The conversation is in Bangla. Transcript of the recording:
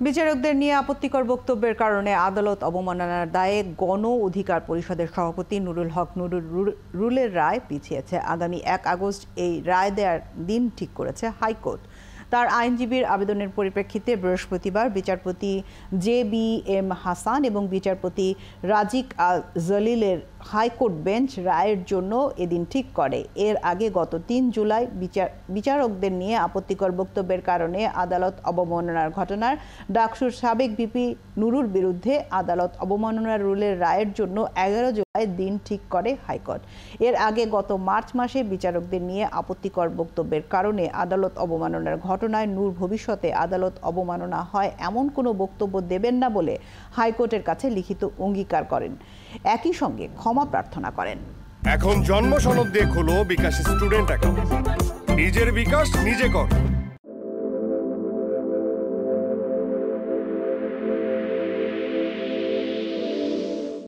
বিচারকদের নিয়ে আপত্তিকর বক্তব্যের কারণে আদালত অবমাননার দায়ে গণ অধিকার পরিষদের সভাপতি নুরুল হক রুলের রায় পিছিয়েছে। আগামী ১ আগস্ট এই রায় দেওয়ার দিন ঠিক করেছে হাইকোর্ট। তার আইনজীবীর আবেদনের পরিপ্রেক্ষিতে বৃহস্পতিবার বিচারপতি JBM হাসান এবং বিচারপতি রাজিক আল জলিলের হাইকোর্ট বেঞ্চ রায়ের জন্য এদিন ঠিক করে। এর আগে গত ৩ জুলাই বিচারকদের নিয়ে আপত্তিকর বক্তব্যের কারণে আদালত অবমাননার ঘটনার ডাকসুর সাবেক ভিপি নুরুর বিরুদ্ধে আদালত অবমাননার রুলের রায়ের জন্য ১১ জুলাই দিন ঠিক করে হাইকোর্ট। এর আগে গত মার্চ মাসে বিচারকদের নিয়ে আপত্তিকর বক্তব্যের কারণে আদালত অবমাননার ঘটনায় নূর ভবিষ্যতে আদালত অবমাননা হয় এমন কোনো বক্তব্য দেবেন না বলে হাইকোর্টের কাছে লিখিত অঙ্গীকার করেন। একই সঙ্গে ক্ষমা প্রার্থনা করেন। এখন জন্ম সনদ দিয়ে খোলো বিকাশ স্টুডেন্ট অ্যাকাউন্ট। নিজের বিকাশ নিজে কর।